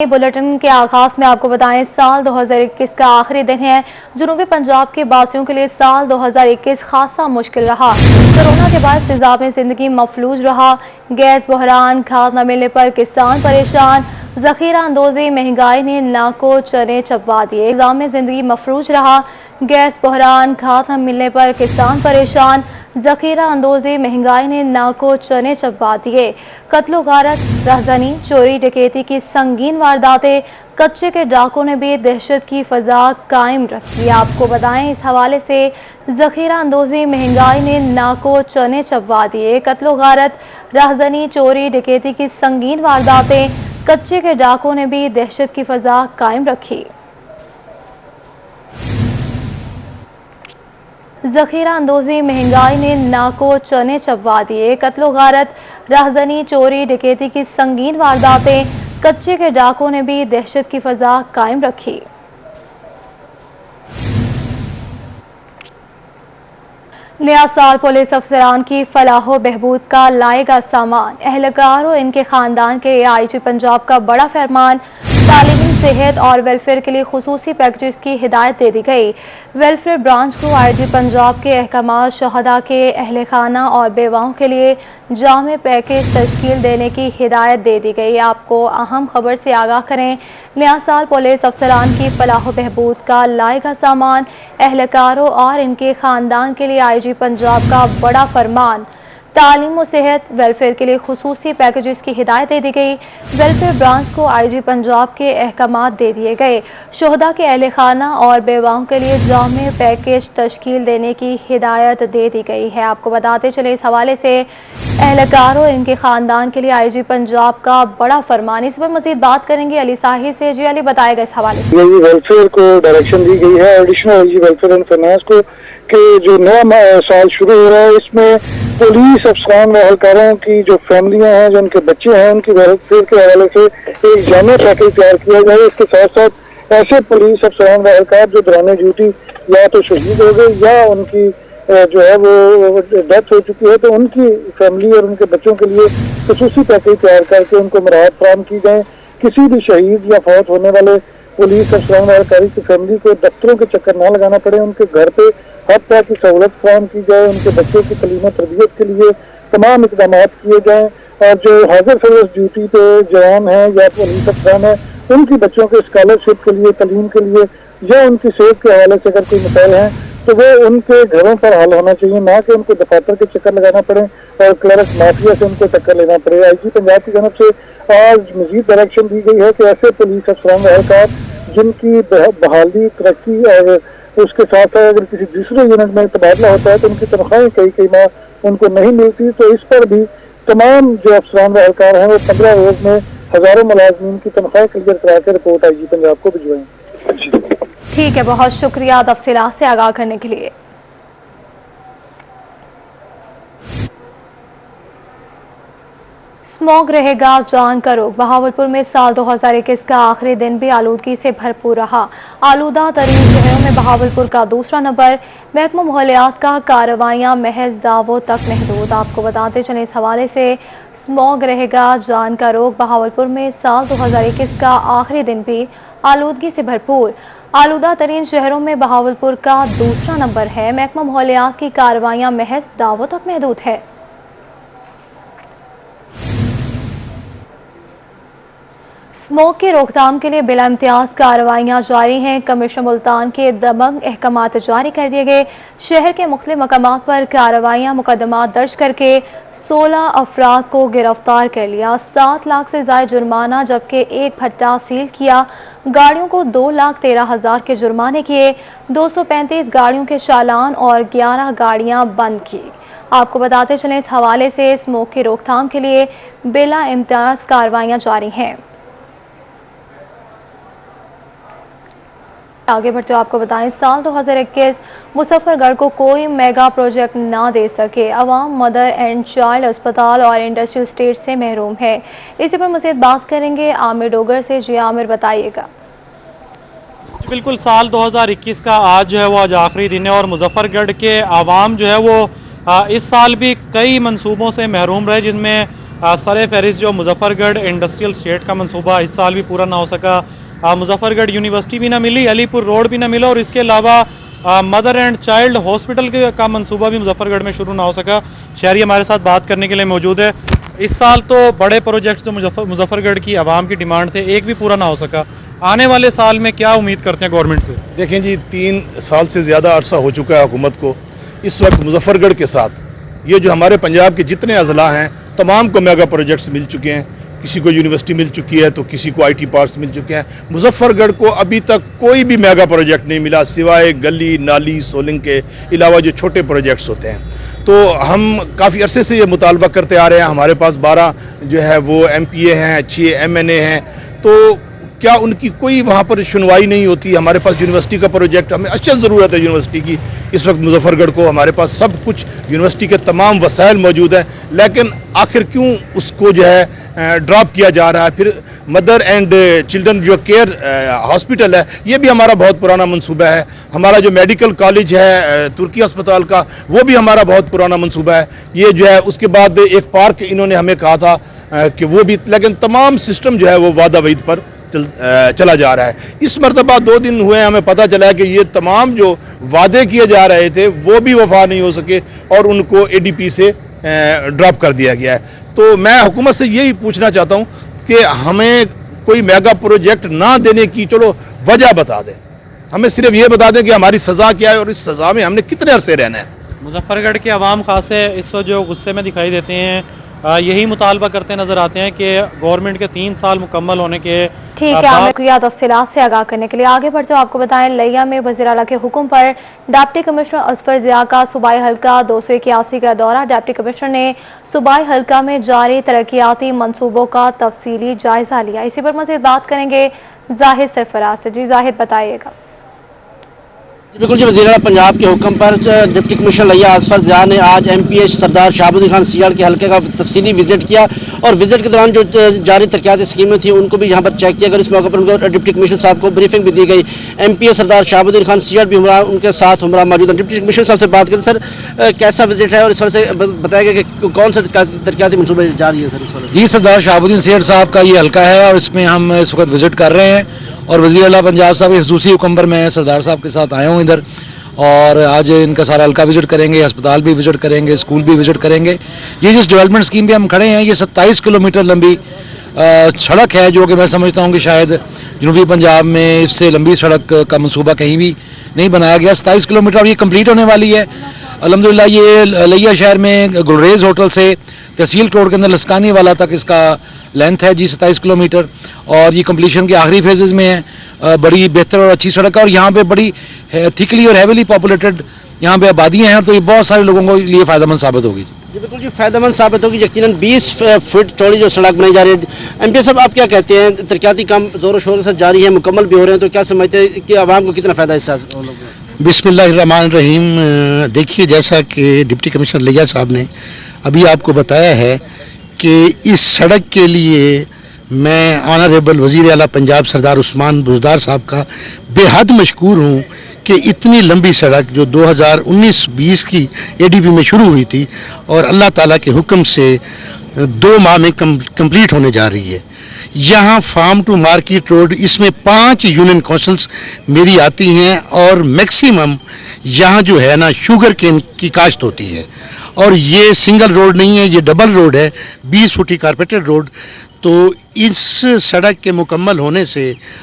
Bulletin के आगाज में आपको बताएं, साल 2021 का आखिरी दिन है। जनूबी पंजाब के बासियों के लिए साल 2021 खासा मुश्किल रहा। कोरोना के बाद निज़ाम जिंदगी मफलूज रहा। गैस बहरान, खाद न मिलने पर किसान परेशान, जखीरा अंदोजी महंगाई ने नाको चने चबा दिए। निज़ाम जिंदगी मफलूज रहा। गैस बहरान, खाद न मिलने पर किसान परेशान, जखीरा अंदोजी महंगाई ने नाको चने चबा दिए। कत्लो गारत, राहज़नी, चोरी डकैती की संगीन वारदातें, कच्चे के डाकों ने भी दहशत की फजा कायम रखी। आपको बताएं, इस हवाले से जखीरा अंदोजी महंगाई ने नाको चने चबा दिए। कत्लो गारत, राहज़नी, चोरी डकैती की संगीन वारदातें, कच्चे के डाकों ने भी दहशत की फजा कायम रखी। जखीरा अंदोजी महंगाई ने नाको चने चबा दिए। कत्लो गारत, राहज़नी, चोरी डकैती की संगीन वारदातें, कच्चे के डाकों ने भी दहशत की फजा कायम रखी। नया साल पुलिस अफसरान की फलाहो बहबूद का लाएगा सामान। एहलकार और इनके खानदान के आईजी पंजाब का बड़ा फरमान। तालीम, सेहत और वेलफेयर के लिए खुसूसी पैकेजेस की हिदायत दे दी गई। वेलफेयर ब्रांच को आईजी पंजाब के अहकाम शहदा के अहल खाना और बेवाओं के लिए जामे पैकेज तश्कील देने की हिदायत दे दी गई। आपको अहम खबर से आगाह करें, नया साल पुलिस अफसरान की फलाह बहबूद का लाएगा सामान। एहलकारों और इनके खानदान के लिए आईजी पंजाब का बड़ा फरमान। तालीम और सेहत, वेलफेयर के लिए खुसूसी पैकेजेस की हिदायत दे दी गई। वेलफेयर ब्रांच को आईजी पंजाब के अहकाम दे दिए गए। शोहदा के अहल खाना और बेवाओं के लिए जामे पैकेज तश्कील देने की हिदायत दे दी गई है। आपको बताते चले, इस हवाले से एहलकारों और इनके खानदान के लिए आईजी पंजाब का बड़ा फरमान। इस पर मजीद बात करेंगे अली साही से। जी अली, बताएगा इस हवाले से। वेलफेयर को डायरेक्शन दी गई है, additional IG welfare and finance को, कि जो नया साल शुरू हो रहा है इसमें पुलिस अफसरान व एहलकारों की जो फैमिलियां हैं, जो उनके बच्चे हैं, उनकी वेलफेयर के हवाले से एक जामे पैकेज तैयार किया जाए। इसके साथ साथ ऐसे पुलिस अफसरान व एहलकार जो दौरान ड्यूटी या तो शहीद हो गए या उनकी जो है वो डेथ हो चुकी है, तो उनकी फैमिली और उनके बच्चों के लिए खुसूसी पैकेज तैयार करके उनको मराहत फराहम की जाए। किसी भी शहीद या फौत होने वाले पुलिस अफसरान व एहलकारी की फैमिली को दफ्तरों के चक्कर न लगाना पड़े, उनके घर पे हर तरह की सहूलत फराहम की जाए। उनके बच्चों की तलीम तरबियत के लिए तमाम इक़दाम किए जाएँ। और जो हाजिर सर्विस ड्यूटी पे जवान हैं या पुलिस अफसरान हैं, उनकी बच्चों के स्कॉलरशिप के लिए, तलीम के लिए या उनकी सेहत के हवाले से अगर कोई मसाइल हैं तो वो उनके घरों पर हल होना चाहिए, ना कि उनको दफातर के चक्कर लगाना पड़े और क्लर्क माफिया से उनको चक्कर लेना पड़े। आईजी पंजाब की तरफ से आज मजीद डायरेक्शन दी गई है कि ऐसे पुलिस अफसरान व एहलकार जिनकी बहाली, तरक्की और उसके साथ साथ अगर किसी दूसरे यूनिट में तबादला होता है तो उनकी तनख्वाहें कई माह उनको नहीं मिलती, तो इस पर भी तमाम जो अफसरान व एहलकार हैं वो 15 रोज में हजारों मुलाजमीन की तनख्वाह क्लियर करा के रिपोर्ट आईजी पंजाब को भिजवाएं। ठीक है, बहुत शुक्रिया तफसीलात से आगाह करने के लिए। स्मॉग रहेगा जान का रोग। बहावलपुर में साल 2021 का आखिरी दिन भी आलूदगी से भरपूर रहा। आलूदा तरीन शहरों में बहावलपुर का दूसरा नंबर। महकमा माहौलियात का कार्रवाइयां महज दावों तक महदूद। आपको बताते चले, इस हवाले से स्मॉग रहेगा जान का रोग। बहावलपुर में साल 2021 का आखिरी दिन भी आलूदगी से भरपूर। आलूदा तरीन शहरों में बहावलपुर का दूसरा नंबर है। महकमा माहौलियात की कार्रवाइयां महज दावों तक महदूद है। स्मोक की रोकथाम के लिए बिला इम्तियाज कार्रवाइयां जारी हैं। कमिश्नर मुल्तान के दमंग अहकाम जारी कर दिए गए। शहर के मुख्तलिफ मकामात पर कार्रवाइयां मुकदमात दर्ज करके 16 अफराद को गिरफ्तार कर लिया। 7 लाख से ज्यादा जुर्माना, जबकि एक भट्टा सील किया। गाड़ियों को 2,13,000 के जुर्माने किए। 235 गाड़ियों के चालान और 11 गाड़ियां बंद की। आपको बताते चलें, इस हवाले से स्मोक की रोकथाम के लिए बिला इम्तियाज कार्रवाइयां जारी हैं। आगे बढ़ते आपको बताएं, साल 2021 मुजफ्फरगढ़ को कोई मेगा प्रोजेक्ट ना दे सके। अवाम मदर एंड चाइल्ड अस्पताल और इंडस्ट्रियल स्टेट से महरूम है। इसी पर मज़ीद बात करेंगे आमिर डोगर से। जी आमिर, बताइएगा। बिल्कुल, साल 2021 का आज जो है वो आज आखिरी दिन है और मुजफ्फरगढ़ के आवाम जो है वो इस साल भी कई मंसूबों से महरूम रहे, जिनमें सर फहरिस्त जो मुजफ्फरगढ़ इंडस्ट्रियल स्टेट का मंसूबा इस साल भी पूरा ना हो सका, मुजफ्फरगढ़ यूनिवर्सिटी भी ना मिली, अलीपुर रोड भी ना मिला, और इसके अलावा मदर एंड चाइल्ड हॉस्पिटल का मंसूबा भी मुजफ्फरगढ़ में शुरू ना हो सका। शहरी हमारे साथ बात करने के लिए मौजूद है। इस साल तो बड़े प्रोजेक्ट जो मुजफ्फरगढ़ की आवाम की डिमांड थे, एक भी पूरा ना हो सका। आने वाले साल में क्या उम्मीद करते हैं गवर्नमेंट से? देखें जी, 3 साल से ज़्यादा अरसा हो चुका है हुकूमत को। इस वक्त मुजफ्फरगढ़ के साथ ये जो हमारे पंजाब के जितने अजला हैं तमाम को मेगा प्रोजेक्ट्स मिल चुके हैं। किसी को यूनिवर्सिटी मिल चुकी है तो किसी को आईटी पार्क्स मिल चुके हैं। मुजफ्फरगढ़ को अभी तक कोई भी मेगा प्रोजेक्ट नहीं मिला सिवाय गली नाली सोलिंग के अलावा जो छोटे प्रोजेक्ट्स होते हैं। तो हम काफ़ी अरसे से ये मुतालबा करते आ रहे हैं। हमारे पास 12 जो है वो MPA हैं, 6 MNA हैं, तो क्या उनकी कोई वहाँ पर सुनवाई नहीं होती? हमारे पास यूनिवर्सिटी का प्रोजेक्ट, हमें अचल ज़रूरत है यूनिवर्सिटी की। इस वक्त मुजफ्फरगढ़ को हमारे पास सब कुछ यूनिवर्सिटी के तमाम वसाइल मौजूद हैं, लेकिन आखिर क्यों उसको जो है ड्रॉप किया जा रहा है? फिर मदर एंड चिल्ड्रन जो केयर हॉस्पिटल है, ये भी हमारा बहुत पुराना मंसूबा है। हमारा जो मेडिकल कॉलेज है तुर्की अस्पताल का, वो भी हमारा बहुत पुराना मंसूबा है। ये जो है उसके बाद एक पार्क इन्होंने हमें कहा था कि वो भी, लेकिन तमाम सिस्टम जो है वो वादा वईद पर चला जा रहा है। इस मरतबा 2 दिन हुए हमें पता चला कि ये तमाम जो वादे किए जा रहे थे वो भी वफा नहीं हो सके और उनको ADP से ड्रॉप कर दिया गया है। तो मैं हुकूमत से यही पूछना चाहता हूं कि हमें कोई मेगा प्रोजेक्ट ना देने की चलो वजह बता दें, हमें सिर्फ ये बता दें कि हमारी सजा क्या है और इस सजा में हमने कितने अरसे रहना है। मुजफ्फरगढ़ के अवाम खास है इस वक्त जो गुस्से में दिखाई देते हैं, यही मुतालबा करते नजर आते हैं कि गवर्नमेंट के 3 साल मुकम्मल होने के ठीक है। हमें शुक्रिया तफसीलात से आगाह करने के लिए। आगे बढ़ते आपको बताएं, लिया में वज़ीर आला के हुक्म पर डिप्टी कमिश्नर असफर ज़िया का सूबाई हल्का 281 का दौरा। डिप्टी कमिश्नर ने सूबाई हल्का में जारी तरक्याती मंसूबों का तफसीली जायजा लिया। इसी पर मज़ीद बात करेंगे जाहिद सरफराज से। जी जाहिद, बताइएगा। बिल्कुल जी, वज़ीर आला पंजाब के हुक्म पर डिप्टी कमिश्नर लिया असफर ज़िया ने आज MPA सरदार शहाबुद्दीन खान सीआर के हल्के का तफसीली विजिट किया और विजिट के दौरान जो जारी तरक्याती स्कीमें थी उनको भी यहाँ पर चेक किया गया। इस मौके पर उनको डिप्टी कमिश्नर साहब को ब्रीफिंग भी दी गई। MPA सरदार शहाबुद्दीन खान सीआर भी उनके साथ हमरा मौजूद है। डिप्टी कमिश्नर साहब से बात करें। सर, कैसा विजिट है और इस वजह से बताया गया कि कौन से तरक्याती मनसूबे जारी है? सर, इस वजह जी, सरदार शहाबुद्दीन सीआर साहब का ये हल्का है और इसमें हम इस वक्त विजिट कर रहे हैं और वज़ीर आला पंजाब साहब के खुसूसी हुक्म पर मैं सरदार साहब के साथ आया हूँ इधर, और आज इनका सारा हल्का विजिट करेंगे, अस्पताल भी विजिट करेंगे, स्कूल भी विजिट करेंगे। ये जिस डेवलपमेंट स्कीम पे हम खड़े हैं, ये 27 किलोमीटर लंबी सड़क है, जो कि मैं समझता हूँ कि शायद जनूबी पंजाब में इससे लंबी सड़क का मंसूबा कहीं भी नहीं बनाया गया। 27 किलोमीटर और ये कंप्लीट होने वाली है अल्हम्दुलिल्लाह। ये लिया शहर में गुलरेज होटल से तहसील रोड के अंदर लस्कानी वाला तक इसका लेंथ है जी 27 किलोमीटर, और ये कंप्लीशन के आखिरी फेजेज में है। बड़ी बेहतर और अच्छी सड़क है और यहाँ पे बड़ी थिकली और हैवीली पॉपुलेटेड यहाँ पे आबादियाँ हैं, तो ये बहुत सारे लोगों को लिए फायदेमंद साबित होगी। जी बिल्कुल जी, फायदेमंद साबित होगी। यकीनन 20 फीट चौड़ी जो सड़क बनाई जा रही है। MPA साहब, आप क्या कहते हैं? तरक्याती काम जोरों शोरों से जारी है, मुकम्मल भी हो रहे हैं, तो क्या समझते हैं कि आवाम को कितना फायदा इससे? बिस्मिल्लाहिर्रहमानिर्रहीम। देखिए, जैसा कि डिप्टी कमिश्नर लिया साहब ने अभी आपको बताया है कि इस सड़क के लिए मैं ऑनरेबल वज़ीर आला पंजाब सरदार उस्मान बुज़दार साहब का बेहद मशकूर हूँ कि इतनी लंबी सड़क जो 2019-20 की ADP में शुरू हुई थी और अल्लाह ताला के हुक्म से 2 माह में कंप्लीट होने जा रही है। यहाँ फार्म टू मार्केट रोड, इसमें 5 यूनियन काउंसिल्स मेरी आती हैं और मैक्सिमम यहाँ जो है ना शुगर केन की काश्त होती है, और ये सिंगल रोड नहीं है, ये डबल रोड है, 20 फुटी कारपेटेड रोड। तो इस सड़क के मुकम्मल होने से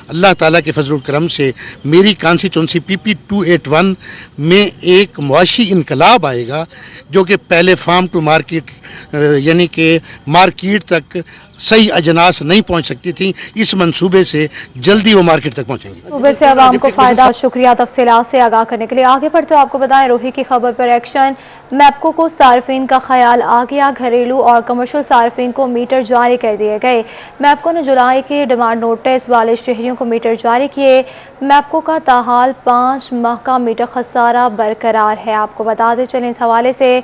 अल्लाह ताला के फजल करम से मेरी कॉन्स्टिट्यूंसी PP 281 में एक मुआशी इनकलाब आएगा, जो कि पहले फार्म टू मार्केट यानी कि मार्केट तक सही अजनास नहीं पहुंच सकती थी, इस मंसूबे से जल्दी वो मार्केट तक पहुंचेंगी। सूबे से आवाम को फायदा। शुक्रिया तफसीलात से आगाह करने के लिए। आगे बढ़ते आपको बताएं, रोही की खबर पर एक्शन। मैपको को सार्फिन का ख्याल आ गया, घरेलू और कमर्शियल सार्फिन को मीटर जारी कर दिए गए। मैपको ने जुलाई के डिमांड नोटिस वाले शहरियों को मीटर जारी किए। मैपको का ताहाल 5 माह का मीटर खसारा बरकरार है। आपको बताते चलें इस हवाले से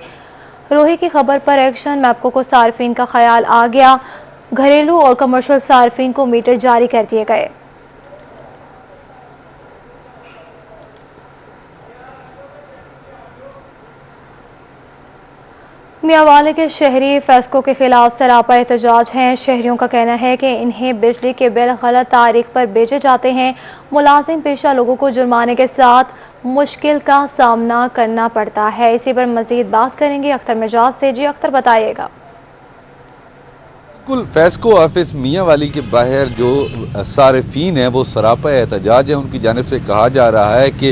रोही की खबर पर एक्शन। मैपको को सार्फिन का ख्याल आ गया, घरेलू और कमर्शियल सार्फिन को मीटर जारी कर दिए गए। میاوالی کے شہری فیسکو کے خلاف سراپا احتجاج ہیں۔ شہریوں کا کہنا ہے کہ انہیں بجلی کے بل غلط تاریخ پر بھیجے جاتے ہیں۔ ملازم پیشہ لوگوں کو جرمانے کے ساتھ مشکل کا سامنا کرنا پڑتا ہے۔ اسی پر مزید بات کریں گے اختر مجاز سے۔ جی اختر، بتائیے گا۔ بالکل، فیسکو آفس میاں والی کے باہر جو صارفین ہیں وہ سراپا احتجاج ہے۔ ان کی جانب سے کہا جا رہا ہے کہ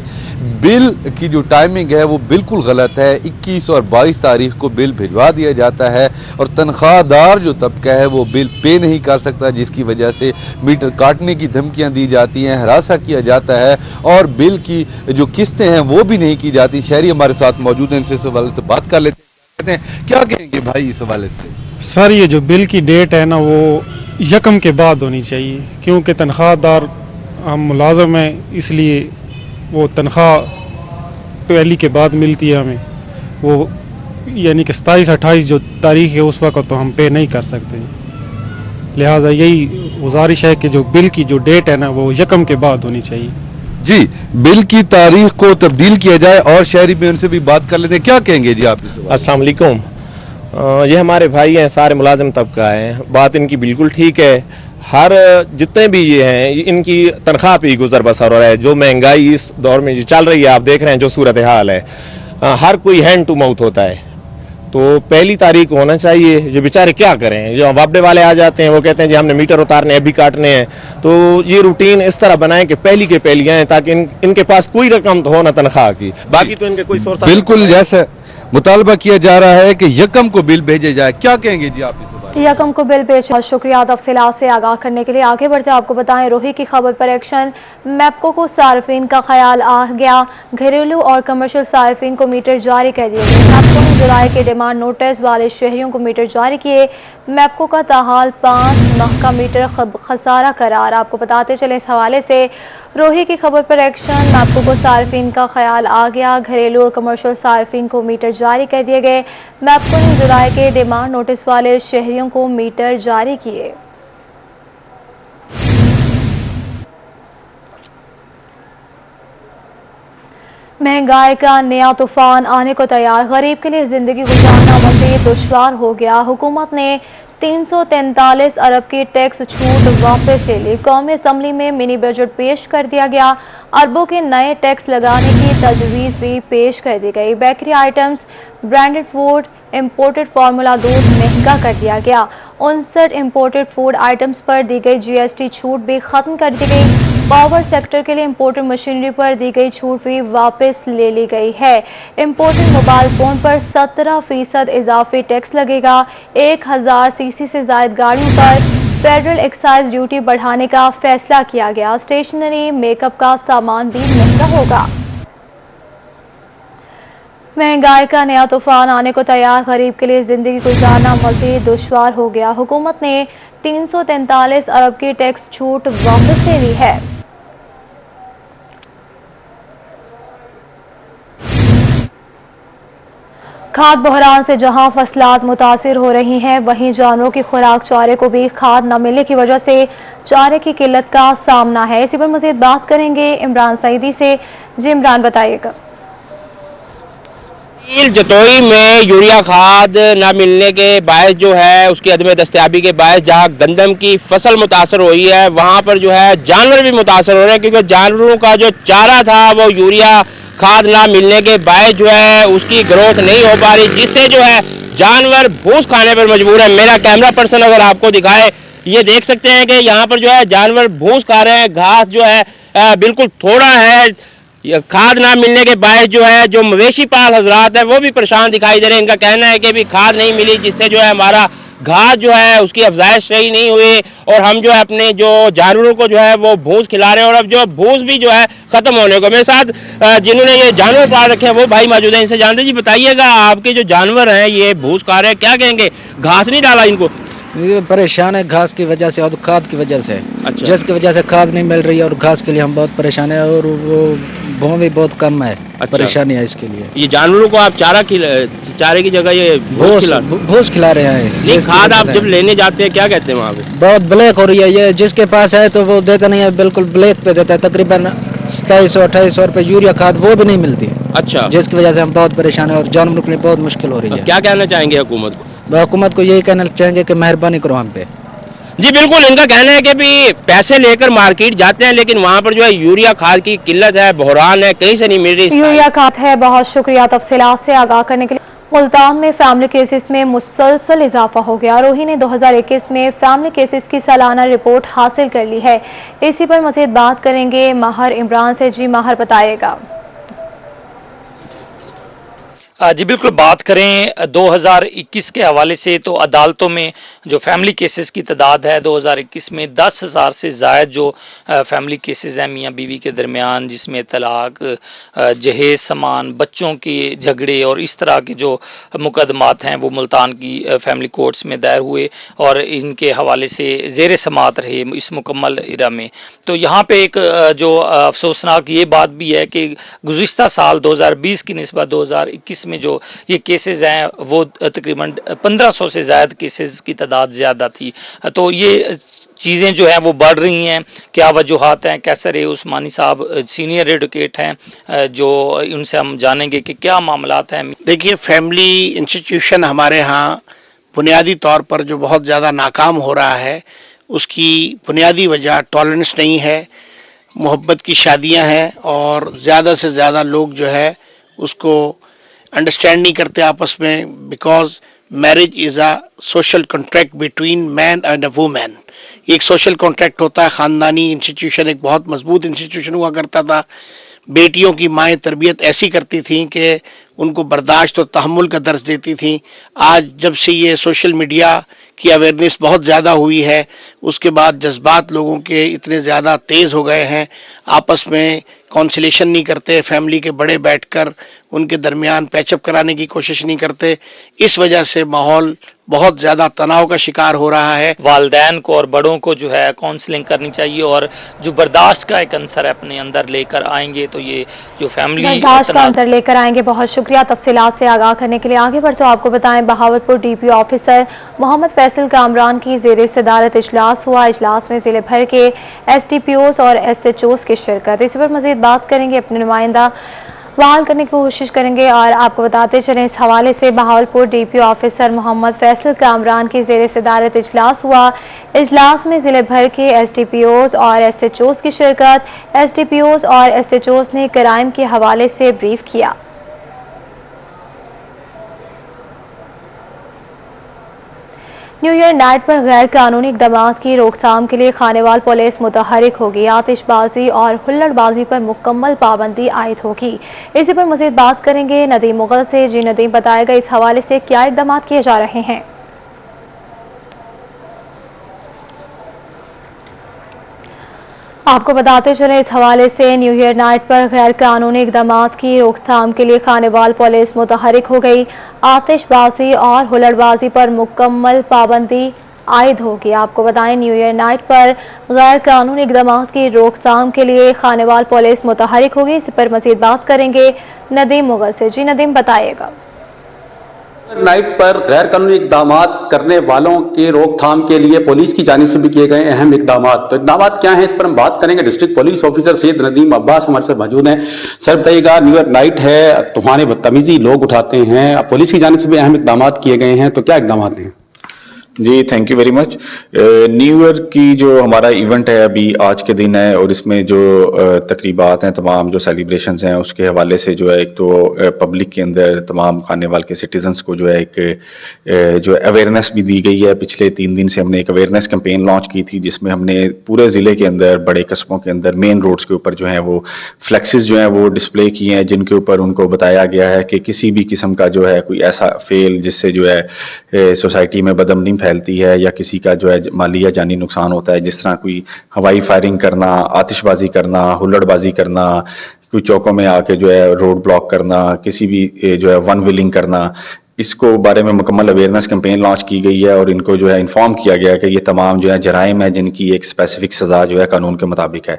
بل کی جو ٹائمنگ ہے وہ بالکل غلط ہے۔ 21 اور 22 تاریخ کو بل بھجوا دیا جاتا ہے اور تنخواہ دار جو طبقہ ہے وہ بل پے نہیں کر سکتا، جس کی وجہ سے میٹر کاٹنے کی دھمکیاں دی جاتی ہیں، ہراساں کیا جاتا ہے اور بل کی جو قسطیں ہیں وہ بھی نہیں کی جاتی۔ شہری ہمارے ساتھ موجود ہیں، ان سے اس حوالے سے بات کر لیتے ہیں۔ کیا کہیں گے بھائی اس حوالے سے؟ سر، یہ جو بل کی ڈیٹ ہے نا وہ 1 کے بعد ہونی چاہیے، کیونکہ تنخواہ دار ہم ملازم ہیں، اس لیے وہ تنخواہ پہلی کے بعد ملتی ہے ہمیں، وہ یعنی کہ 27-28 جو تاریخ ہے اس وقت تو ہم پے نہیں کر سکتے۔ لہذا یہی گزارش ہے کہ جو بل کی جو ڈیٹ ہے نا وہ 1 کے بعد ہونی چاہیے۔ جی، بل کی تاریخ کو تبدیل کیا جائے اور شہری بھی ان سے بھی بات کر لیتے ہیں۔ کیا کہیں گے جی آپ اس بات؟ السلام علیکم۔ یہ ہمارے بھائی ہیں، سارے ملازم طبقہ ہیں، بات ان کی بالکل ٹھیک ہے۔ ہر جتنے بھی یہ ہیں ان کی تنخواہ پہ ہی گزر بسر ہو رہا ہے۔ جو مہنگائی اس دور میں چل رہی ہے، آپ دیکھ رہے ہیں جو صورتحال ہے، ہر کوئی ہینڈ ٹو ماؤتھ ہوتا ہے۔ تو 1 تاریخ ہونا چاہیے۔ جو بیچارے کیا کریں، جو وابڈے والے آ جاتے ہیں وہ کہتے ہیں جی ہم نے میٹر اتارنے ابھی کاٹنے ہیں۔ تو یہ روٹین اس طرح بنائیں کہ پہلی کے پہلی آئیں، تاکہ ان کے پاس کوئی رقم تو ہو نہ تنخواہ کی، باقی تو ان کے کوئی سورس۔ بالکل، جیسے مطالبہ کیا جا رہا ہے کہ 1 کو بل بھیجے جائے۔ کیا کہیں گے جی آپ اس بات؟ 1 کو بل بھیجنا۔ شکریہ تفصیلات سے آگاہ کرنے کے لیے۔ آگے بڑھتے آپ کو بتائیں روہی کی خبر پر ایکشن۔ میپکو کو صارفین کا خیال آ گیا، گھریلو اور کمرشل صارفین کو میٹر جاری کر دیے گئے۔ میپکو نے جولائی کے ڈیمانڈ نوٹس والے شہریوں کو میٹر جاری کیے۔ میپکو کا تاحال 5 ماہ کا میٹر خسارہ قرار۔ آپ کو بتاتے چلے اس حوالے سے روہی کی خبر پر ایکشن۔ میپکو کو صارفین کا خیال آ گیا، گھریلو اور کمرشل صارفین کو میٹر جاری کر دیے گئے۔ میپکو نے جولائی کے ڈیمانڈ نوٹس والے شہریوں کو میٹر جاری کیے۔ مہنگائی کا نیا طوفان آنے کو تیار، غریب کے لیے زندگی گزارنا مزید دشوار ہو گیا۔ حکومت نے 343 ارب کی ٹیکس چھوٹ واپس لے لی۔ قومی اسمبلی میں منی بجٹ پیش کر دیا گیا، اربوں کے نئے ٹیکس لگانے کی تجویز بھی پیش کر دی گئی۔ Bakery items, branded food, imported formula دودھ مہنگا کر دیا گیا۔ 59 امپورٹڈ فوڈ آئٹمز پر دی گئی GST چھوٹ بھی ختم کر دی گئی۔ پاور سیکٹر کے لیے امپورٹڈ مشینری پر دی گئی چھوٹ بھی واپس لے لی گئی ہے۔ امپورٹڈ موبائل فون پر 17% اضافی ٹیکس لگے گا۔ 1000 cc سے زائد گاڑیوں پر فیڈرل ایکسائز ڈیوٹی بڑھانے کا فیصلہ کیا گیا۔ اسٹیشنری، میک اپ کا سامان بھی مہنگا ہوگا۔ مہنگائی کا نیا طوفان آنے کو تیار، غریب کے لیے زندگی گزارنا مزید دشوار ہو گیا۔ حکومت نے 343 ارب کی ٹیکس چھوٹ واپس لے لی ہے۔ کھاد بحران سے جہاں فصلات متاثر ہو رہی ہیں، وہیں جانوروں کی خوراک چارے کو بھی کھاد نہ ملنے کی وجہ سے چارے کی قلت کا سامنا ہے۔ اسی پر مزید بات کریں گے عمران سعیدی سے۔ جی عمران، بتائیے گا۔ جتوئی میں یوریا کھاد نہ ملنے کے باعث جو ہے اس کی عدم دستیابی کے باعث جہاں گندم کی فصل متاثر ہوئی ہے وہاں پر جو ہے جانور بھی متاثر ہو رہے ہیں، کیونکہ جانوروں کا جو چارہ تھا وہ یوریا کھاد نہ ملنے کے باعث جو ہے اس کی گروتھ نہیں ہو پا رہی، جس سے جو ہے جانور بھوس کھانے پر مجبور ہے۔ میرا کیمرہ پرسن اگر آپ کو دکھائے، یہ دیکھ سکتے ہیں کہ یہاں پر جو ہے جانور بھوس کھا رہے ہیں، گھاس جو ہے بالکل تھوڑا ہے۔ کھاد نہ ملنے کے باعث جو ہے جو مویشی پال حضرات ہیں وہ بھی پریشان دکھائی دے رہے ہیں۔ ان کا کہنا ہے کہ بھی کھاد نہیں ملی، جس سے جو ہے ہمارا گھاس جو ہے اس کی افزائش صحیح نہیں ہوئی اور ہم جو ہے اپنے جو جانوروں کو جو ہے وہ بھوس کھلا رہے ہیں، اور اب جو بھوس بھی جو ہے ختم ہونے کو۔ میرے ساتھ جنہوں نے یہ جانور پال رکھے ہیں وہ بھائی موجود ہیں، ان سے جانتے جی بتائیے گا آپ کے جو جانور ہیں یہ بھوس کھا رہے ہیں، کیا کہیں گے؟ گھاس نہیں ڈالا ان کو؟ یہ پریشان ہے گھاس کی وجہ سے اور کھاد کی وجہ سے، جس کی وجہ سے کھاد نہیں مل رہی ہے اور گھاس کے لیے ہم بہت پریشان ہیں اور وہ بھون بھی بہت کم ہے۔ پریشانی ہے اس کے لیے۔ یہ جانوروں کو آپ چارے کی جگہ یہ بھوس کھلا رہے ہیں۔ کھاد آپ جب لینے جاتے ہیں کیا کہتے ہیں وہاں پہ؟ بہت بلیک ہو رہی ہے، یہ جس کے پاس ہے تو وہ دیتا نہیں ہے، بالکل بلیک پہ دیتا ہے۔ تقریباً 2700-2800 روپے یوریا کھاد وہ بھی نہیں ملتی۔ अच्छा, जिसकी वजह से हम बहुत परेशान हैं और जानवरों के लिए बहुत मुश्किल हो रही है। क्या कहना चाहेंगे हुकूमत को? हुकूमत को यही कहना चाहेंगे कि मेहरबानी करो हम पे। जी बिल्कुल, इनका कहना है कि भी पैसे लेकर मार्केट जाते हैं लेकिन वहाँ पर जो है यूरिया खाद की किल्लत है, बहरान है, कहीं से नहीं मिल रही। यूरिया खाद है। बहुत शुक्रिया तफसीलात से आगाह करने के लिए। मुल्तान में फैमिली केसेस में मुसलसल इजाफा हो गया। रोही ने 2021 में फैमिली केसेस की सालाना रिपोर्ट हासिल कर ली है। इसी पर मज़ीद बात करेंगे माहर इमरान से। जी माहर, बताइएगा। जी बिल्कुल, बात करें 2021 के हवाले से तो अदालतों में जो फैमिली केसेस की तादाद है 2021 में 10,000 से ज़ायद जो फैमिली केसेस हैं मियाँ बीवी के दरमियान, जिसमें तलाक, जहेज सामान, बच्चों के झगड़े और इस तरह के जो मुकदमात हैं वो मुल्तान की फैमिली कोर्ट्स में दायर हुए और इनके हवाले से ज़ेर समात रहे इस मुकम्मल इरा में। तो यहाँ पे एक जो अफसोसनाक ये बात भी है कि गुज़िश्ता साल 2020 की निस्बत 2021 में जो ये केसेस हैं वो तकरीबन 1500 से ज़्यादा केसेस की तादाद ज़्यादा थी। तो ये चीज़ें जो हैं वो बढ़ रही हैं। क्या वजूहात हैं? कैसर उस्मानी साहब सीनियर एडवोकेट हैं, जो उनसे हम जानेंगे कि क्या मामलात हैं। देखिए, फैमिली इंस्टीट्यूशन हमारे यहाँ बुनियादी तौर पर जो बहुत ज़्यादा नाकाम हो रहा है उसकी बुनियादी वजह टॉलरेंस नहीं है, मोहब्बत की शादियां हैं और ज़्यादा से ज़्यादा लोग जो है उसको अंडरस्टैंड नहीं करते आपस में, because marriage is a social contract between man and a woman. एक सोशल कॉन्ट्रैक्ट होता है। ख़ानदानी इंस्टीट्यूशन एक बहुत मजबूत इंस्टीट्यूशन हुआ करता था। बेटियों की माएँ तरबियत ऐसी करती थीं कि उनको बर्दाश्त और तहम्मुल का दर्ज देती थीं। आज जब से ये सोशल मीडिया की अवेयरनेस बहुत ज़्यादा हुई है, उसके बाद जज्बात लोगों के इतने ज़्यादा तेज़ हो गए हैं, आपस में कॉन्सिलेशन नहीं करते, फैमिली के बड़े बैठकर उनके दरमियान पैचअप कराने की कोशिश नहीं करते। इस वजह से माहौल बहुत ज़्यादा तनाव का शिकार हो रहा है। वालिदैन को और बड़ों को जो है काउंसलिंग करनी चाहिए और जो बर्दाश्त का एक अंसर अपने अंदर लेकर आएंगे तो ये जो फैमिली बर्दाश्त का अंसर लेकर आएंगे। बहुत शुक्रिया तफसीलात से आगाह करने के लिए। आगे बढ़ तो आपको बताएं, बहावलपुर DPO ऑफिसर मोहम्मद फैसल कामरान की ज़ेर सदारत इजलास हुआ। इजलास में जिले भर के SDPOs और SHOs की शिरकत। इस पर मजीद बात करेंगे, अपने नुमाइंदा बहाल करने की कोशिश करेंगे और आपको बताते चलें इस हवाले से बहावलपुर DPO ऑफिसर मोहम्मद फैसल कामरान की ज़ेर सदारत इजलास हुआ। इजलास में जिले भर के SDPOs और SHOs की शिरकत। SDPOs और SHOs ने क्राइम के हवाले से ब्रीफ किया। न्यू ईयर नाइट पर गैर कानूनी इक़दाम की रोकथाम के लिए खानेवाल पुलिस मुतहरिक होगी। आतिशबाजी और हुल्लड़बाजी पर मुकम्मल पाबंदी आयद होगी। इसी पर मज़ीद बात करेंगे नदीम मुगल से। जी नदीम, बताएगा इस हवाले से क्या इक़दाम किए जा रहे हैं। आपको बताते चले इस हवाले से न्यू ईयर नाइट पर गैर कानूनी इक़दाम की रोकथाम के लिए खानेवाल पुलिस मुतहरिक हो गई। आतिशबाजी और हुल्लड़बाजी पर मुकम्मल पाबंदी आयद होगी। आपको बताएं, न्यू ईयर नाइट पर गैर कानूनी इक़दाम की रोकथाम के लिए खानेवाल पुलिस मुतहरिक होगी। इस पर मज़ीद बात करेंगे नदीम मुगल से। जी नदीम, बताइएगा। नाइट पर गैर कानूनी इक़दाम करने वालों के रोकथाम के लिए पुलिस की जानिब से भी किए गए अहम इक़दाम। तो इक़दाम क्या हैं, इस पर हम बात करेंगे। District police officer Syed Nadeem Abbas हमारे साथ मौजूद हैं। सर बताइएगा, न्यू ईयर नाइट है, तूफान बदतमीजी लोग उठाते हैं, पुलिस की जानिब से भी अहम इक़दाम किए गए हैं, तो क्या इक़दाम हैं? जी thank you very much. New year की जो हमारा इवेंट है अभी आज के दिन है और इसमें जो तकरीबात हैं, तमाम जो सेलिब्रेशंस हैं उसके हवाले से जो है एक तो पब्लिक के अंदर तमाम खानेवाल के सिटीजन्स को जो है एक जो अवेयरनेस भी दी गई है। पिछले 3 दिन से हमने एक अवेयरनेस कैंपेन लॉन्च की थी जिसमें हमने पूरे ज़िले के अंदर बड़े कस्बों के अंदर मेन रोड्स के ऊपर जो है वो फ्लैक्सेस जो हैं वो डिस्प्ले किए हैं, जिनके ऊपर उनको बताया गया है कि किसी भी किस्म का जो है कोई ऐसा फेल जिससे जो है सोसाइटी में बदअमनी फैलती है या किसी का जो है माली या जानी नुकसान होता है, जिस तरह कोई हवाई फायरिंग करना, आतिशबाजी करना, हुल्लड़बाजी करना, कोई चौकों में आके जो है रोड ब्लॉक करना, किसी भी जो है वन व्हीलिंग करना, इसको बारे में मुकम्मल अवेयरनेस कैंपेन लॉन्च की गई है और इनको जो है इन्फॉर्म किया गया है कि ये तमाम जो है जराइम है जिनकी एक स्पेसिफिक सज़ा जो है कानून के मुताबिक है।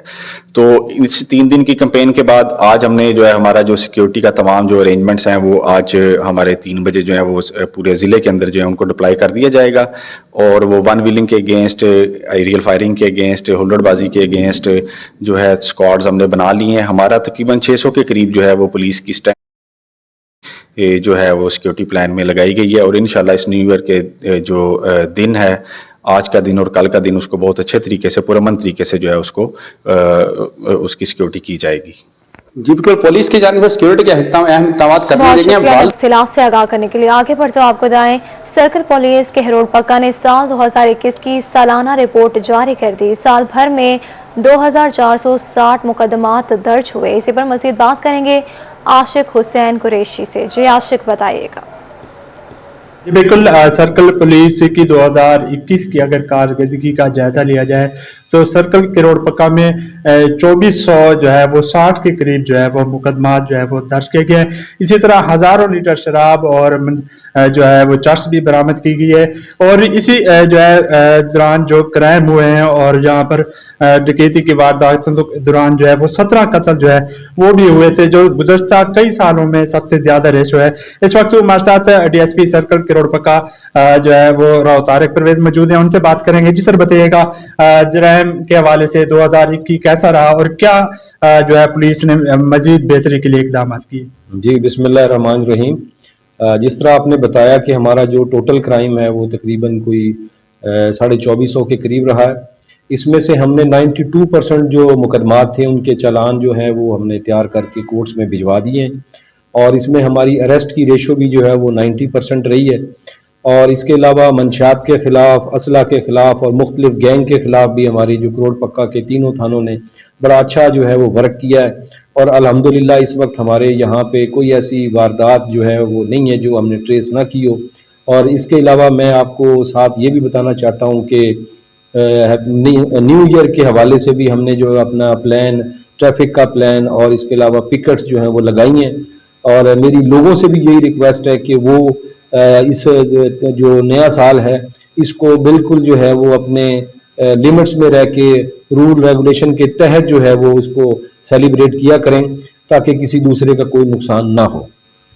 तो इस 3 दिन की कैंपेन के बाद आज हमने जो है हमारा जो सिक्योरिटी का तमाम जो अरेंजमेंट्स हैं वो आज हमारे 3 बजे जो है वो पूरे ज़िले के अंदर जो है उनको डिप्लॉय कर दिया जाएगा और वो वन व्हीलिंग के अगेंस्ट, एरियल फायरिंग के अगेंस्ट, हुल्लड़बाजी के अगेंस्ट जो है स्क्वाड्स हमने बना लिए हैं। हमारा तकरीबन 600 के करीब जो है वो पुलिस की जो है वो सिक्योरिटी प्लान में लगाई गई है और इंशाल्लाह इस न्यू ईयर के जो दिन है, आज का दिन और कल का दिन, उसको बहुत अच्छे तरीके से, पुरअमन तरीके से जो है उसको उसकी सिक्योरिटी की जाएगी। जी बिल्कुल, पुलिस की जानिब से सिक्योरिटी के अहम इक़दाम करने लगे हैं। तफसीलात से आगाह करने के लिए आगे बढ़ते आपको बताएं, सर्कल पुलिस के हेरोड पक्का ने साल 2021 की सालाना रिपोर्ट जारी कर दी। साल भर में 2460 मुकदमात दर्ज हुए। इसी पर मजीद बात करेंगे आशिक हुसैन कुरैशी से। जी आशिक, बताइएगा। जी बिल्कुल, सर्कल पुलिस की 2021 की अगर कारकर्दगी का जायजा लिया जाए तो सर्कल किरोड़ पक्का में 2400 जो है वो 60 के करीब जो है वो मुकदमात जो है वो दर्ज किए गए। इसी तरह हजारों लीटर शराब और जो है वो चर्स भी बरामद की गई है। और इसी जो है दौरान जो क्राइम हुए हैं और यहाँ पर डकैती की वारदातों के दौरान जो है वो 17 कत्ल जो है वो भी हुए थे, जो गुज़श्ता कई सालों में सबसे ज्यादा रेशो है। इस वक्त हमारे साथ DSP सर्कल किरोड़ पक्का जो है वो राव तारिक परवेज मौजूद हैं, उनसे बात करेंगे। जी सर, बताइएगा जराइम के हवाले से 2021 कैसा रहा और क्या जो है पुलिस ने मजीद बेहतरी के लिए इकदाम किए? जी बिस्मिल्लाह रहमान रहीम। जिस तरह आपने बताया कि हमारा जो टोटल क्राइम है वो तकरीबन कोई 2450 के करीब रहा है। इसमें से हमने 92% जो मुकदमात थे उनके चालान जो हैं वो हमने तैयार करके कोर्ट्स में भिजवा दिए हैं और इसमें हमारी अरेस्ट की रेशो भी जो है वो 90% रही है। और इसके अलावा मंशियात के ख़िलाफ़, असला के ख़िलाफ़ और मुख्तलिफ गैंग के ख़िलाफ़ भी हमारी जो किरोड़ पक्का के तीनों थानों ने बड़ा अच्छा जो है वो वर्क किया है। और अल्हम्दुलिल्लाह इस वक्त हमारे यहाँ पे कोई ऐसी वारदात जो है वो नहीं है जो हमने ट्रेस ना की हो। और इसके अलावा मैं आपको साथ ये भी बताना चाहता हूँ कि न्यू ईयर के हवाले से भी हमने जो अपना प्लान, ट्रैफिक का प्लान और इसके अलावा पिकट्स जो हैं वो लगाई हैं। और मेरी लोगों से भी यही रिक्वेस्ट है कि वो इस जो नया साल है इसको बिल्कुल जो है वो अपने लिमिट्स में रह के रूल रेगुलेशन के तहत जो है वो उसको सेलिब्रेट किया करें ताकि किसी दूसरे का कोई नुकसान ना हो।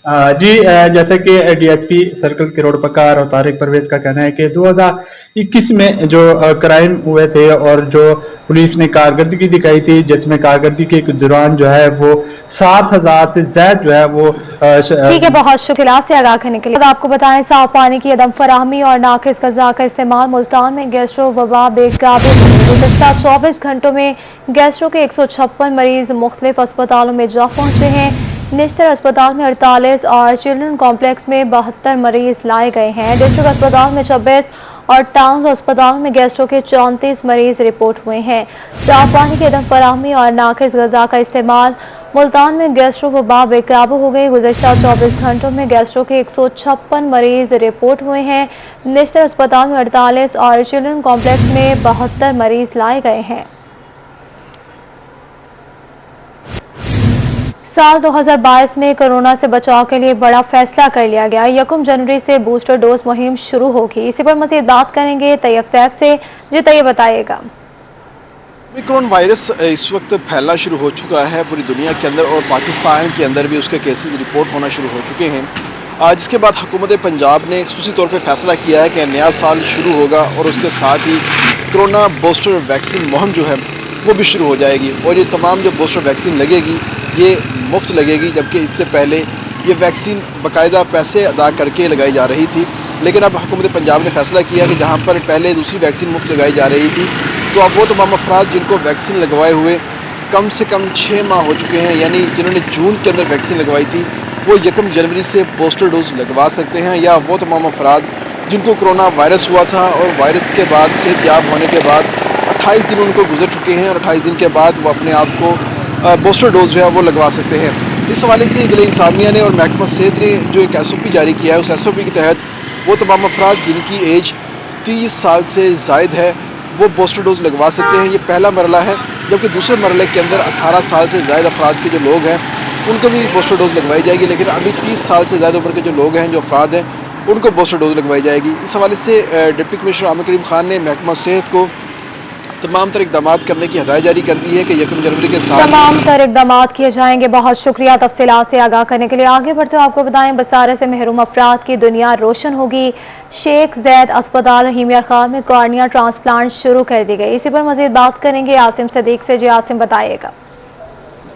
जी, जैसे कि DSP सर्कल किरोड़ पक्का और तारिक परवेज का कहना है कि 2021 में जो क्राइम हुए थे और जो पुलिस ने कारकर्दगी दिखाई थी, जिसमें कारकर्दगी के दौरान जो है वो 7000 से ज्यादा जो है वो ठीक है, बहुत शुक्रिया से आगाह करने के लिए। आपको बताएं, साफ पानी की अदम फराहमी और नाकिस गजा का इस्तेमाल। मुल्तान में गैस्ट्रो वबा बेकाबू। गुज़श्ता 24 घंटों में गैस्ट्रो के 156 मरीज मुख्तलिफ अस्पतालों में जा पहुंचे हैं। निश्तर अस्पताल में 48 और चिल्ड्रन कॉम्प्लेक्स में 72 मरीज लाए गए हैं। डिस्ट्रिक्ट अस्पताल में 26 और टाउन अस्पताल में गैस्ट्रो के 34 मरीज रिपोर्ट हुए हैं। साफ पानी की अदम फराहमी और नाकिस गजा का इस्तेमाल। मुल्तान में गैस्ट्रो वबा बेकाबू हो गई। गुज़श्ता 24 घंटों में गैस्ट्रो के 156 मरीज रिपोर्ट हुए हैं। निश्तर अस्पताल में 48 और चिल्ड्रन कॉम्प्लेक्स में 72 मरीज लाए गए हैं। साल 2022 में कोरोना से बचाव के लिए बड़ा फैसला कर लिया गया। 1 जनवरी से बूस्टर डोज मुहिम शुरू होगी। इसी पर मज़ीद बात करेंगे तैयब सैफ से। जी तैयब, बताइएगा। ओमिक्रॉन वायरस इस वक्त फैलना शुरू हो चुका है पूरी दुनिया के अंदर और पाकिस्तान के अंदर भी उसके केसेस रिपोर्ट होना शुरू हो चुके हैं। जिसके बाद हुकूमत पंजाब ने खुसूसी तौर पर फैसला किया है कि नया साल शुरू होगा और उसके साथ ही कोरोना बूस्टर वैक्सीन मुहिम जो है वो भी शुरू हो जाएगी। और ये तमाम जो बूस्टर वैक्सीन लगेगी ये मुफ्त लगेगी, जबकि इससे पहले ये वैक्सीन बाकायदा पैसे अदा करके लगाई जा रही थी। लेकिन अब हुकूमत पंजाब ने फैसला किया कि जहाँ पर पहले दूसरी वैक्सीन मुफ्त लगाई जा रही थी, तो अब वो तमाम अफराद जिनको वैक्सीन लगवाए हुए कम से कम 6 माह हो चुके हैं, यानी जिन्होंने जून के अंदर वैक्सीन लगवाई थी, वो 1 जनवरी से बूस्टर डोज लगवा सकते हैं। या वो तमाम अफराद जिनको कोरोना वायरस हुआ था और वायरस के बाद सेहतयाब होने के बाद 28 दिन उनको गुजर चुके हैं और 28 दिन के बाद वो अपने आप को बूस्टर डोज जो है वो लगवा सकते हैं। इस हवाले से इदले इंसानिया ने और महकमा सेहत ने जो एक SOP जारी किया है, उस SOP के तहत वो तमाम अफराद जिनकी एज 30 साल से जायद है वो बूस्टर डोज लगवा सकते हैं। ये पहला मरला है, जबकि दूसरे मरले के अंदर 18 साल से जायद अफराद के जो लोग हैं उनको भी बूस्टर डोज लगवाई जाएगी। लेकिन अभी 30 साल से ज़्यादा उम्र के जो लोग हैं, जो अफराद हैं, उनको बूस्टर डोज लगवाई जाएगी। इस हवाले से डिप्टी कमिश्नर आमिर करीम खान ने महकमा सेहत को तमाम तर इकदाम करने की हदायत जारी कर दी है कि 1 जनवरी के साथ तमाम तर इकदाम किए जाएंगे। बहुत शुक्रिया तफसीलात से आगाह करने के लिए। आगे बढ़ते आपको बताएं, बसारे से महरूम अफराद की दुनिया रोशन होगी। शेख जैद अस्पताल रहीमिया खान में कॉर्निया ट्रांसप्लांट शुरू कर दी गई। इसी पर मजीद बात करेंगे आसिम सदीक से। जी आसिम, बताइएगा।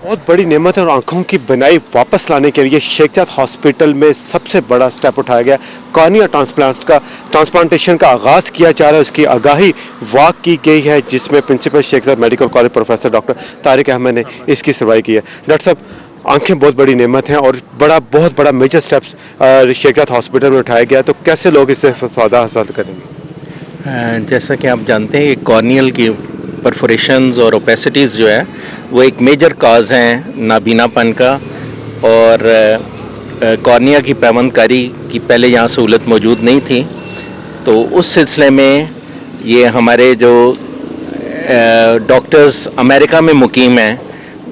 बहुत बड़ी नेमत है और आंखों की बनाई वापस लाने के लिए शेख जाद हॉस्पिटल में सबसे बड़ा स्टेप उठाया गया। कॉर्निया ट्रांसप्लांटेशन का आगाज किया जा रहा है, उसकी आगाही वाक की गई है, जिसमें प्रिंसिपल शेख जाद medical college professor doctor Tariq Ahmad ने इसकी सुनवाई की है। डॉक्टर साहब, आंखें बहुत बड़ी नेमत हैं और बहुत बड़ा मेजर स्टेप्स शेख जाद हॉस्पिटल में उठाया गया, तो कैसे लोग इससे फायदा हासिल करेंगे? जैसा कि आप जानते हैं, कॉर्नियल की परफोरेशंस और ओपेसिटीज़ जो है वो एक मेजर काज हैं नाबीनापन का, और कॉर्निया की पैवंदकारी की पहले यहाँ सहूलत मौजूद नहीं थी। तो उस सिलसिले में ये हमारे जो डॉक्टर्स अमेरिका में मुकीम हैं,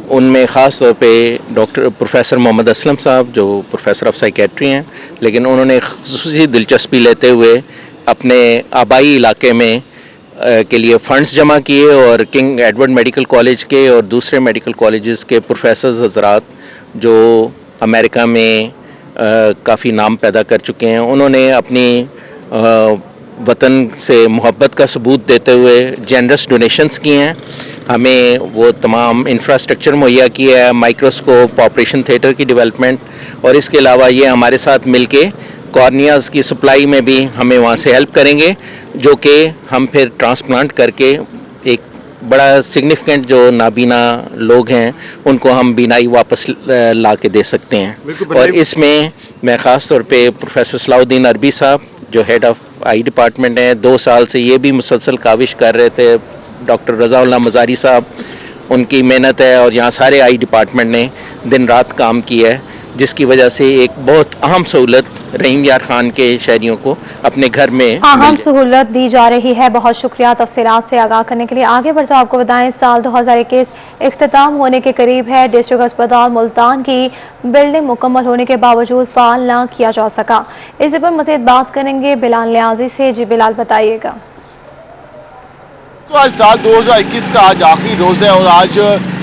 उनमें ख़ास तौर पे डॉक्टर प्रोफेसर मोहम्मद असलम साहब जो प्रोफेसर ऑफ साइकेट्री हैं, लेकिन उन्होंने ख़ुसूसी दिलचस्पी लेते हुए अपने आबाई इलाके में के लिए फंड्स जमा किए, और किंग एडवर्ड मेडिकल कॉलेज के और दूसरे मेडिकल कॉलेजेस के प्रोफेसर्स हजरात जो अमेरिका में काफ़ी नाम पैदा कर चुके हैं, उन्होंने अपनी वतन से मोहब्बत का सबूत देते हुए जेनरस डोनेशंस किए हैं। हमें वो तमाम इंफ्रास्ट्रक्चर मुहैया किया है, माइक्रोस्कोप, ऑपरेशन थिएटर की डेवलपमेंट, और इसके अलावा ये हमारे साथ मिलके कॉर्नियाज़ की सप्लाई में भी हमें वहाँ से हेल्प करेंगे, जो कि हम फिर ट्रांसप्लांट करके एक बड़ा सिग्निफिकेंट जो नाबीना लोग हैं उनको हम बीनाई वापस ला के दे सकते हैं। और इसमें मैं ख़ास तौर पे प्रोफेसर सलाउद्दीन अरबी साहब जो हेड ऑफ आई डिपार्टमेंट हैं, 2 साल से ये भी मुसलसल काविश कर रहे थे, डॉक्टर रज़ाउल्लाह मज़ारी साहब, उनकी मेहनत है, और यहाँ सारे आई डिपार्टमेंट ने दिन रात काम किया है, जिसकी वजह से एक बहुत अहम सहूलत रहीम यार खान के शहरियों को अपने घर में अहम सहूलत दी जा रही है। बहुत शुक्रिया तफसीलात से आगाह करने के लिए। आगे बढ़ते आपको बताएं, साल 2021 इख्तिताम होने के करीब है। डिस्ट्रिक्ट अस्पताल मुल्तान की बिल्डिंग मुकम्मल होने के बावजूद फाल न किया जा सका। इसी पर मज़ीद बात करेंगे बिलाल न्याजी से। जी बिलाल, बताइएगा। तो आज साल 2021 का आज आखिरी रोज है, और आज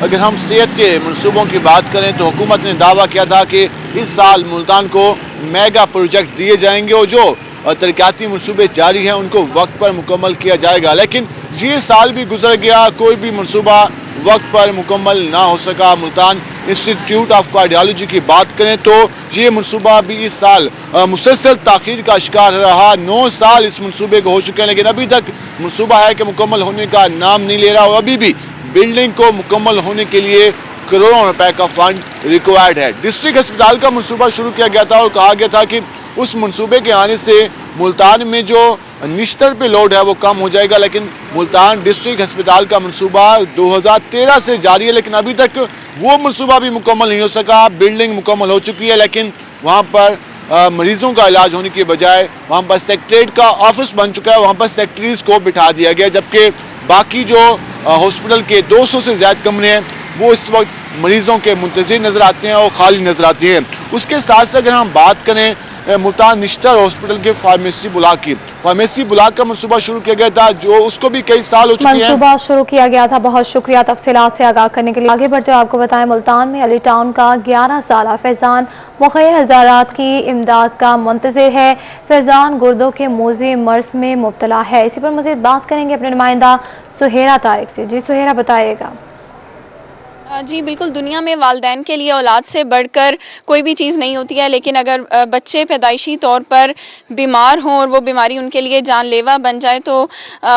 अगर हम सेहत के मंसूबों की बात करें तो हुकूमत ने दावा किया था कि इस साल मुल्तान को मेगा प्रोजेक्ट दिए जाएंगे और जो तरक्याती मंसूबे जारी हैं उनको वक्त पर मुकम्मल किया जाएगा। लेकिन ये साल भी गुजर गया, कोई भी मंसूबा वक्त पर मुकम्मल ना हो सका। मुल्तान इंस्टीट्यूट ऑफ कार्डियोलॉजी की बात करें तो ये मंसूबा भी इस साल मुसलसल ताखीर का शिकार रहा। 9 साल इस मंसूबे को हो चुके हैं, लेकिन अभी तक मंसूबा है कि मुकम्मल होने का नाम नहीं ले रहा, और अभी भी बिल्डिंग को मुकम्मल होने के लिए करोड़ों रुपए का फंड रिक्वायर्ड है। डिस्ट्रिक्ट अस्पताल का मंसूबा शुरू किया गया था और कहा गया था कि उस मंसूबे के आने से मुल्तान में जो निश्तर पे लोड है वो कम हो जाएगा, लेकिन मुल्तान डिस्ट्रिक्ट अस्पताल का मंसूबा 2013 से जारी है, लेकिन अभी तक वो मंसूबा भी मुकम्मल नहीं हो सका। बिल्डिंग मुकम्मल हो चुकी है, लेकिन वहां पर मरीजों का इलाज होने की बजाय वहां पर सेक्रेटरीट का ऑफिस बन चुका है, वहां पर सेक्रेटरीज को बिठा दिया गया, जबकि बाकी जो हॉस्पिटल के 200 से ज्यादा कमरे हैं वो इस वक्त मरीजों के मुंतजिर नजर आते हैं और खाली नजर आती हैं। उसके साथ साथ अगर हम बात करें मुल्तान निश्तर हॉस्पिटल के फार्मेसी ब्लॉक की, फार्मेसी ब्लॉक का मंसूबा शुरू किया गया था, जो उसको भी कई साल हो चुके हैं। मंसूबा शुरू किया गया था। बहुत शुक्रिया तफसीलात से आगाह करने के लिए। आगे बढ़ते आपको बताएं, मुल्तान में अली टाउन का 11 साल फैजान मुखैर हजारात की इमदाद का मुंतजिर है। फैजान गुर्दों के मोज़े मर्ज में मुब्तला है। इसी पर मज़ीद बात करेंगे अपने नुमाइंदा सुहेरा तारिक से। जी सुहेरा, बताइएगा। जी बिल्कुल, दुनिया में वालिदैन के लिए औलाद से बढ़कर कोई भी चीज़ नहीं होती है, लेकिन अगर बच्चे पैदाइशी तौर पर बीमार हों और वो बीमारी उनके लिए जानलेवा बन जाए तो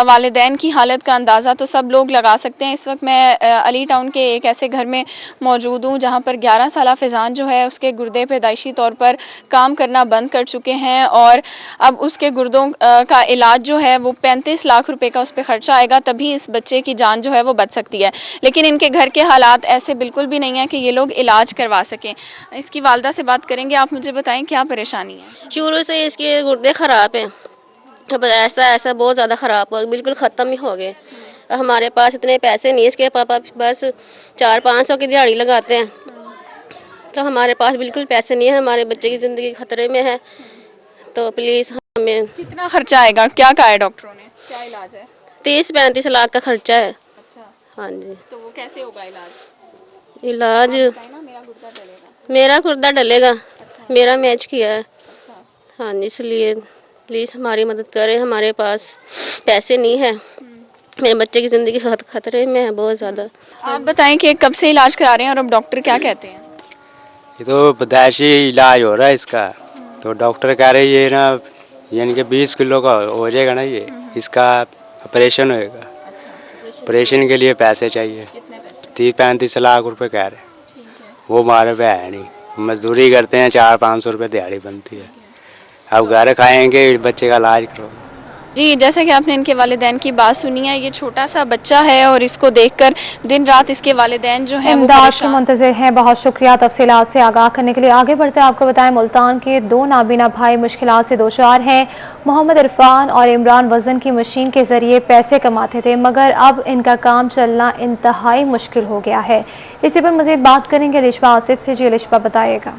वालिदैन की हालत का अंदाज़ा तो सब लोग लगा सकते हैं। इस वक्त मैं अली टाउन के एक ऐसे घर में मौजूद हूँ जहाँ पर 11 साल फैजान जो है उसके गुर्दे पैदाइशी तौर पर काम करना बंद कर चुके हैं, और अब उसके गुर्दों का इलाज जो है वो 35 लाख रुपए का उस पर खर्चा आएगा, तभी इस बच्चे की जान जो है वो बच सकती है। लेकिन इनके घर के हालात ऐसे बिल्कुल भी नहीं है कि ये लोग इलाज करवा सकें। इसकी वालदा से बात करेंगे। आप मुझे बताएं क्या परेशानी है? शुरू से इसके गुर्दे खराब हैं, अब ऐसा बहुत ज़्यादा खराब हो, बिल्कुल ख़त्म ही हो गए। हमारे पास इतने पैसे नहीं है, इसके पापा बस 400-500 की दिहाड़ी लगाते हैं, तो हमारे पास बिल्कुल पैसे नहीं है। हमारे बच्चे की ज़िंदगी खतरे में है, तो प्लीज़ हमें। कितना खर्चा आएगा, क्या कहा है डॉक्टरों ने, क्या इलाज है? 30-35 लाख का खर्चा है। अच्छा, हाँ जी। तो वो कैसे होगा इलाज? मेरा गुर्दा डलेगा। अच्छा। मेरा मैच किया है। अच्छा। हाँ जी, इसलिए प्लीज़ हमारी मदद करें, हमारे पास पैसे नहीं है, میرے بچے کی زندگی خطرے میں ہے بہت زیادہ. آپ بتائیں کہ کب سے علاج کرا رہے ہیں اور اب ڈاکٹر کیا کہتے ہیں؟ یہ تو پیدائشی علاج ہو رہا ہے اس کا، تو ڈاکٹر کہہ رہے یہ نا یعنی کہ 20 کلو کا ہو جائے گا نا، یہ اس کا آپریشن ہوئے گا. آپریشن کے لیے پیسے چاہیے، 30-35 لاکھ روپے کہہ رہے. وہ ہمارے پہ ہے نہیں، مزدوری کرتے ہیں، 400-500 روپے دیہڑی بنتی ہے. اب گھر کھائیں گے، بچے کا علاج کرو. جی جیسا کہ آپ نے ان کے والدین کی بات سنی ہے، یہ چھوٹا سا بچہ ہے اور اس کو دیکھ کر دن رات اس کے والدین جو ہیں وہ امداد کے منتظر ہیں. بہت شکریہ تفصیلات سے آگاہ کرنے کے لیے. آگے بڑھتے آپ کو بتائیں ملتان کے 2 نابینا بھائی مشکلات سے دوچار ہیں. محمد عرفان اور عمران وزن کی مشین کے ذریعے پیسے کماتے تھے، مگر اب ان کا کام چلنا انتہائی مشکل ہو گیا ہے. اسی پر مزید بات کریں گے الشفا آصف سے. جی الشفا بتائیے گا.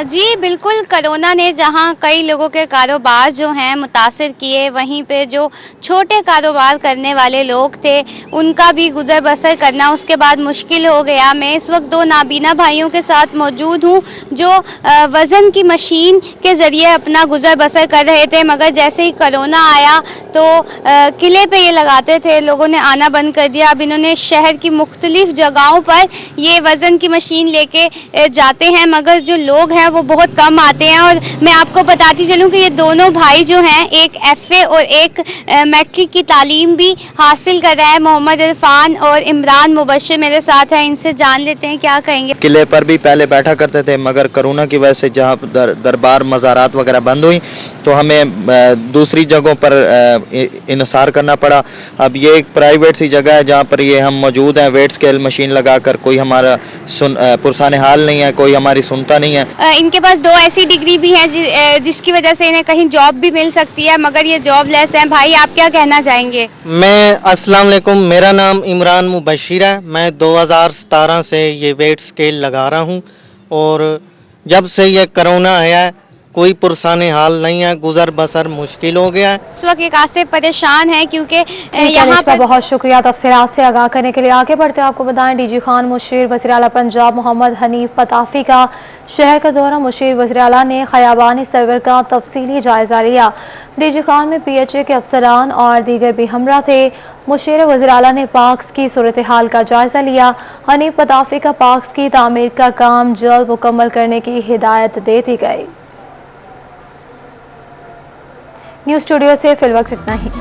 جی بالکل، کرونا نے جہاں کئی لوگوں کے کاروبار جو ہیں متاثر کیے، وہیں پہ جو چھوٹے کاروبار کرنے والے لوگ تھے ان کا بھی گزر بسر کرنا اس کے بعد مشکل ہو گیا. میں اس وقت 2 نابینا بھائیوں کے ساتھ موجود ہوں جو وزن کی مشین کے ذریعے اپنا گزر بسر کر رہے تھے، مگر جیسے ہی کرونا آیا تو قلعے پہ یہ لگاتے تھے، لوگوں نے آنا بند کر دیا. اب انہوں نے شہر کی مختلف جگہوں پر یہ وزن کی مشین لے کے جاتے ہیں، مگر جو لوگ ہیں وہ بہت کم آتے ہیں. اور میں آپ کو بتاتی چلوں کہ یہ دونوں بھائی جو ہیں، ایک FA اور ایک میٹرک کی تعلیم بھی حاصل کر رہا ہے. محمد عرفان اور عمران مبشر میرے ساتھ ہیں، ان سے جان لیتے ہیں کیا کہیں گے. قلعے پر بھی پہلے بیٹھا کرتے تھے، مگر کرونا کی وجہ سے جہاں دربار مزارات وغیرہ بند ہوئی تو ہمیں دوسری جگہوں پر انحصار کرنا پڑا. اب یہ ایک پرائیویٹ سی جگہ ہے جہاں پر یہ ہم موجود ہیں، ویٹ اسکیل مشین لگا کر. کوئی ہمارا پرسان حال نہیں ہے، کوئی ہماری سنتا نہیں ہے. ان کے پاس 2 ایسی ڈگری بھی ہیں جس کی وجہ سے انہیں کہیں جاب بھی مل سکتی ہے، مگر یہ جاب لیس ہیں. بھائی آپ کیا کہنا چاہیں گے؟ السلام علیکم، میرا نام عمران مبشر ہے. میں 2017 سے یہ ویٹ اسکیل لگا رہا ہوں اور جب سے یہ کرونا آیا ہے کوئی پرسان حال نہیں ہے، گزر بسر مشکل ہو گیا ہے. اس وقت ایک آصف پریشان ہے کیونکہ یہاں پر بہت شکریہ تفصیلات سے آگاہ کرنے کے لیے. آگے بڑھتے آپ کو بتائیں DG خان مشیر وزیر اعلیٰ پنجاب محمد حنیف پتافی کا شہر کا دورہ. مشیر وزیر اعلیٰ نے خیابانی سرور کا تفصیلی جائزہ لیا. DG خان میں PHA کے افسران اور دیگر بھی ہمراہ تھے. مشیر وزیر اعلیٰ نے پارکس کی صورتحال کا جائزہ لیا. حنیف پتافی کا پارکس کی تعمیر کا کام جلد مکمل کرنے کی ہدایت دے دی گئی. نیوز اسٹوڈیو سے فی الوقت اتنا ہی.